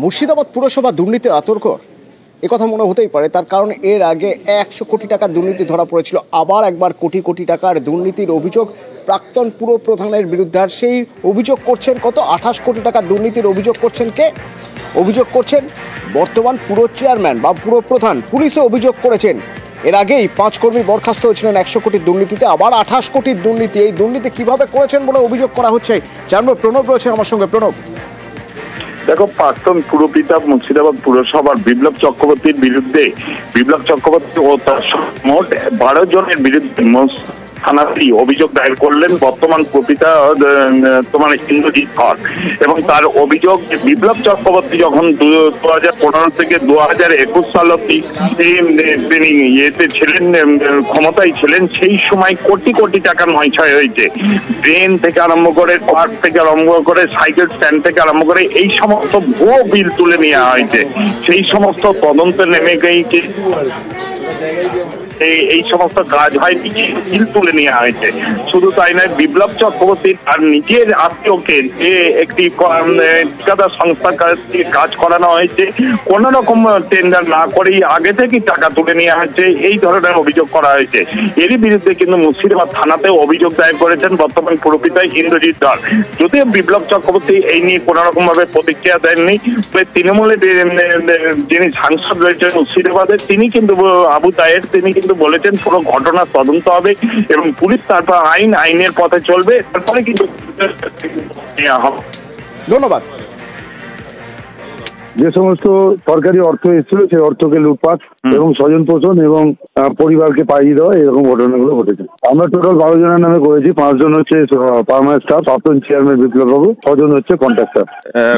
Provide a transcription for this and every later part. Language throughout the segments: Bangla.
মুর্শিদাবাদ পুরসভা দুর্নীতির আতঙ্কর কথা মনে হতেই পারে, তার কারণ এর আগে 100 কোটি টাকার দুর্নীতি ধরা পড়েছিল। আবার একবার কোটি কোটি টাকার দুর্নীতির অভিযোগ প্রাক্তন পুর প্রধানের বিরুদ্ধে। আর সেই অভিযোগ করছেন কত 28 কোটি টাকার দুর্নীতির অভিযোগ করছেন কে? অভিযোগ করছেন বর্তমান পুর চেয়ারম্যান বা পুর প্রধান। পুলিশে অভিযোগ করেছেন এর আগেই 5 কর্মী বরখাস্ত হয়েছিলেন 100 কোটির দুর্নীতিতে, আবার 28 কোটির দুর্নীতি। এই দুর্নীতি কিভাবে করেছেন বলে অভিযোগ করা হচ্ছে। জানবো, প্রণব রয়েছেন আমার সঙ্গে। প্রণব, দেখো, প্রাক্তন পুরপিতা মুর্শিদাবাদ পুরসভার বিপ্লব চক্রবর্তীর বিরুদ্ধে ও তার মোট 12 জনের বিরুদ্ধে থানাতেই অভিযোগ দায়ের করলেন বর্তমান প্রপিতা তোমার ইন্দ্রজিৎ ধর। এবং তার অভিযোগ, বিপ্লব চক্রবর্তী যখন 2015 থেকে 2021 সাল অব্দি তিনি ছিলেন, ক্ষমতায় ছিলেন, সেই সময় কোটি কোটি টাকা নয়ছয় হয়েছে। ড্রেন থেকে আরম্ভ করে, পার্ক থেকে আরম্ভ করে, সাইকেল স্ট্যান্ড থেকে আরম্ভ করে এই সমস্ত ভুয়ো বিল তুলে নেওয়া হয়েছে। সেই সমস্ত তদন্তে নেমে গিয়ে এই সমস্ত কাজ হয়, বিল তুলে নেওয়া হয়েছে। শুধু তাই নয়, বিপ্লব চক্রবর্তী তার নিজের আত্মীয়কে যে একটি ঠিকাদার সংস্থার কাছ থেকে কাজ করানো হয়েছে, কোন রকম টেন্ডার না করেই আগে থেকে টাকা তুলে নেওয়া হয়েছে, এই ধরনের অভিযোগ করা হয়েছে। এরই বিরুদ্ধে কিন্তু মুর্শিদাবাদ থানাতেও অভিযোগ দায়ের করেছেন বর্তমান পুরপিতা ইন্দ্রজিৎ ধর। যদিও বিপ্লব চক্রবর্তী এই নিয়ে কোন রকম ভাবে প্রতিক্রিয়া দেননি। তৃণমূলের যিনি সাংসদ রয়েছেন মুর্শিদাবাদের, তিনি কিন্তু আবু তাহের, তিনি কিন্তু বলেছেন পুরো ঘটনার তদন্ত হবে এবং পুলিশ তারপর আইনের পথে চলবে, তারপরে কিন্তু ধন্যবাদ। যে সমস্ত সরকারি অর্থ এসেছিল সেই অর্থকে লুটপাট এবং স্বজন পোষণ এবং পরিবারকে পাইয়ে দেওয়া, এরকম ঘটনাগুলো ঘটেছে। আমরা টোটাল 12 জনের নামে করেছি। 5 জন হচ্ছে পার্মানেন্ট স্টাফ, প্রাক্তন চেয়ারম্যান বিপ্লব বাবু, 6 জন হচ্ছে কন্ট্রাক্টর,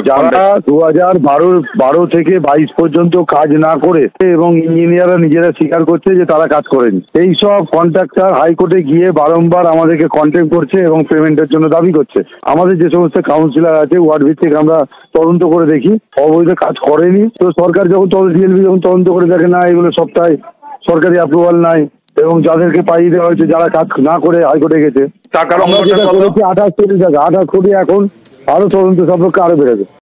যারা 2012 থেকে 22 পর্যন্ত কাজ না করে, এবং ইঞ্জিনিয়াররা নিজেরা স্বীকার করছে যে তারা কাজ করেনি। এই সব কন্ট্রাক্টর হাইকোর্টে গিয়ে বারংবার আমাদেরকে কন্টেম্প করছে এবং পেমেন্টের জন্য দাবি করছে। আমাদের যে সমস্ত কাউন্সিলর আছে ওয়ার্ড ভিত্তিক আমরা তদন্ত করে দেখি, অবৈধ কাজ করেনি। তো সরকার যখন ডিএলপি যখন তদন্ত করে দেখে না এগুলো সবটাই সরকারি অ্যাপ্রুভাল নাই, এবং যাদেরকে পাইয়ে দেওয়া হয়েছে যারা কাজ না করে হাইকোর্টে গেছে, আমরা যেটা করেছি 28 কোটি টাকা, 28 কোটি, এখন আরো তদন্ত সম্পর্কে আরো বেড়েছে।